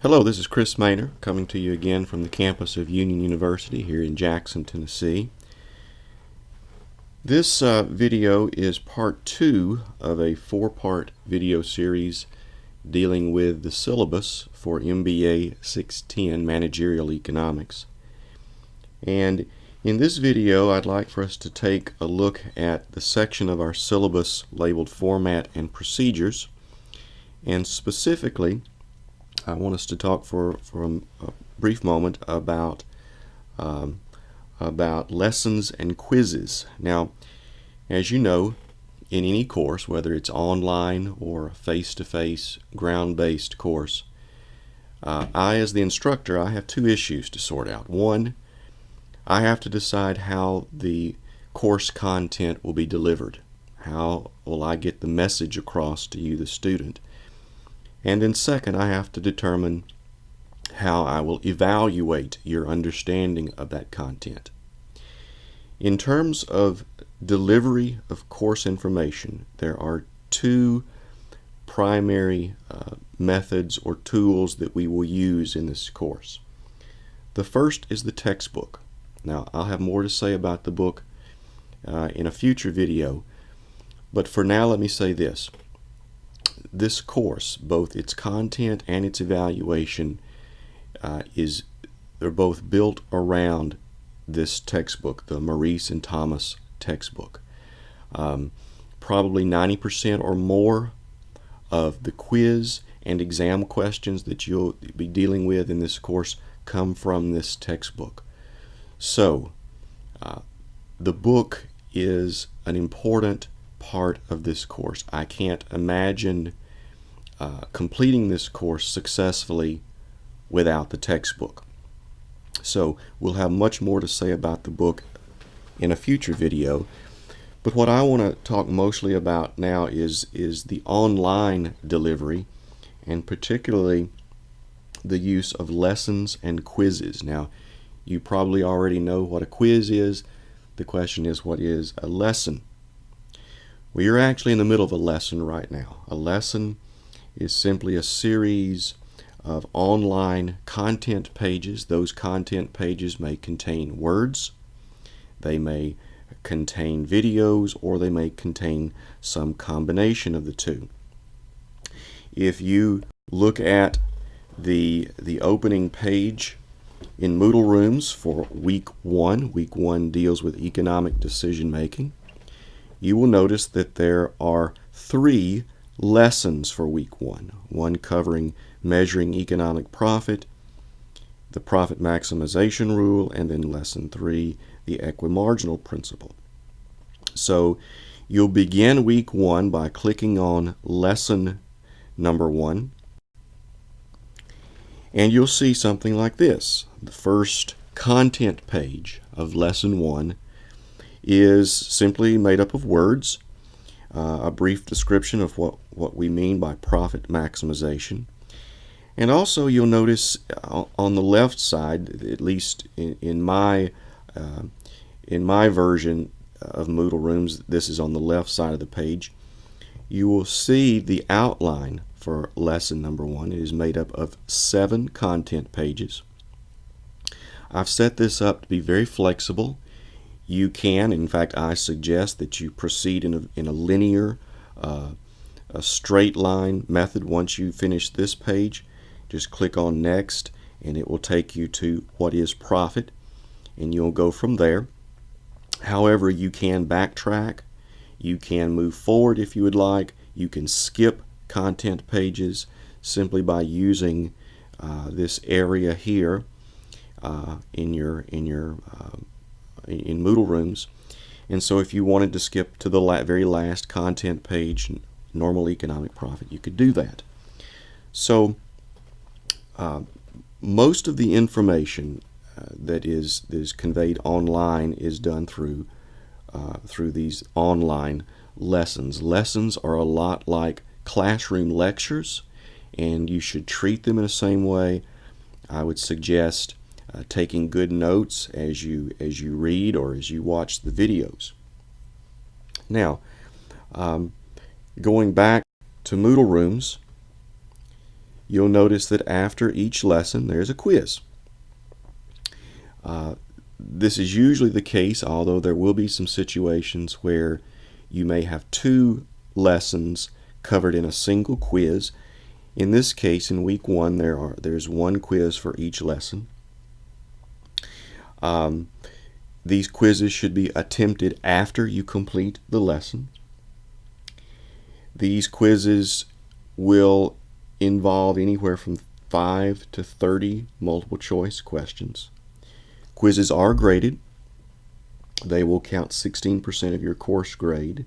Hello, this is Chris Maynor coming to you again from the campus of Union University here in Jackson, Tennessee. This video is part 2 of a 4-part video series dealing with the syllabus for MBA610 Managerial Economics. And in this video, I'd like for us to take a look at the section of our syllabus labeled Format and Procedures, and specifically I want us to talk for a brief moment about lessons and quizzes. Now, as you know, in any course, whether it's online or face-to-face, ground-based course, I, as the instructor, I have 2 issues to sort out. One, I have to decide how the course content will be delivered. How will I get the message across to you, the student? And then second, I have to determine how I will evaluate your understanding of that content. In terms of delivery of course information, there are 2 primary methods or tools that we will use in this course. The first is the textbook. Now, I'll have more to say about the book in a future video, but for now let me say this. This course, both its content and its evaluation, they're both built around this textbook, the Maurice and Thomas textbook. Probably 90% or more of the quiz and exam questions that you'll be dealing with in this course come from this textbook. So, the book is an important part of this course. I can't imagine completing this course successfully without the textbook. So we'll have much more to say about the book in a future video, but what I want to talk mostly about now is the online delivery, and particularly the use of lessons and quizzes. Now, you probably already know what a quiz is. The question is, what is a lesson? We are actually in the middle of a lesson right now. A lesson is simply a series of online content pages. Those content pages may contain words, they may contain videos, or they may contain some combination of the 2. If you look at the opening page in Moodle Rooms for week 1 deals with economic decision making, you will notice that there are 3 lessons for week 1. One covering measuring economic profit, the profit maximization rule, and then lesson 3, the equimarginal principle. So you'll begin week 1 by clicking on lesson number 1, and you'll see something like this. The first content page of lesson 1 is simply made up of words, a brief description of what we mean by profit maximization. And also you'll notice on the left side, at least in my version of Moodle Rooms, this is on the left side of the page, you will see the outline for lesson number 1. It is made up of 7 content pages. I've set this up to be very flexible. You can, in fact, I suggest that you proceed in a linear, a straight line method. Once you finish this page, just click on Next, and it will take you to what is profit, and you'll go from there. However, you can backtrack. You can move forward if you would like. You can skip content pages simply by using this area here in Moodle Rooms. And so if you wanted to skip to the very last content page, normal economic profit, you could do that. So most of the information that is conveyed online is done through these online lessons. Lessons are a lot like classroom lectures, and you should treat them in the same way. I would suggest taking good notes as you read or as you watch the videos. Now, going back to Moodle Rooms, you'll notice that after each lesson there's a quiz. This is usually the case, although there will be some situations where you may have 2 lessons covered in a single quiz. In this case, in week 1, there's 1 quiz for each lesson. These quizzes should be attempted after you complete the lesson. These quizzes will involve anywhere from 5 to 30 multiple choice questions. Quizzes are graded. They will count 16% of your course grade.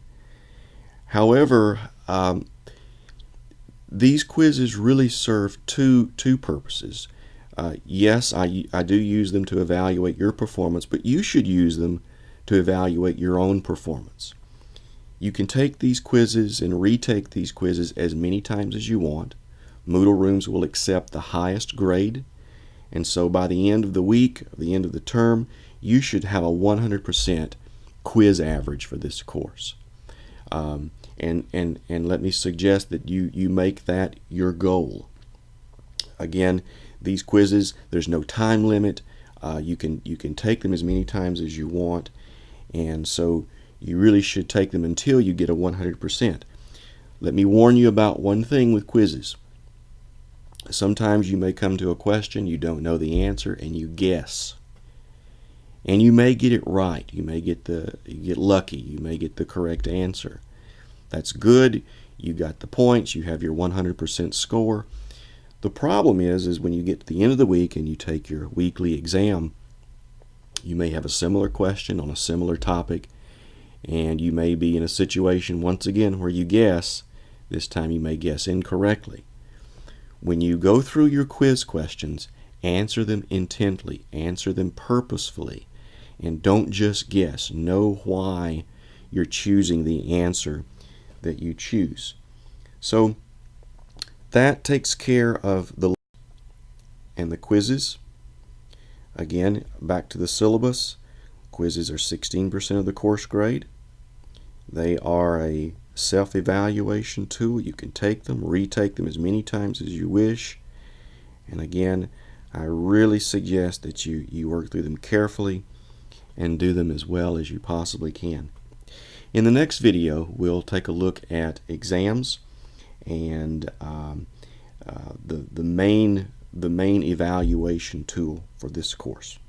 However, these quizzes really serve two purposes. Yes, I do use them to evaluate your performance, but you should use them to evaluate your own performance. You can take these quizzes and retake these quizzes as many times as you want. Moodle rooms will accept the highest grade, and so by the end of the week, the end of the term, you should have a 100% quiz average for this course. And let me suggest that you make that your goal. Again, these quizzes, there's no time limit. You can take them as many times as you want, and so you really should take them until you get a 100%. Let me warn you about one thing with quizzes. Sometimes you may come to a question, you don't know the answer, and you guess. And you may get it right. You may get lucky. You may get the correct answer. That's good. You got the points. You have your 100% score. The problem is when you get to the end of the week and you take your weekly exam, you may have a similar question on a similar topic, and you may be in a situation once again where you guess. This time you may guess incorrectly. When you go through your quiz questions, answer them intently, answer them purposefully, and don't just guess. Know why you're choosing the answer that you choose. So that takes care of the and the quizzes. Again, back to the syllabus. Quizzes are 16% of the course grade. They are a self-evaluation tool. You can take them, retake them as many times as you wish. And again, I really suggest that you work through them carefully and do them as well as you possibly can. In the next video, we'll take a look at exams and the main evaluation tool for this course.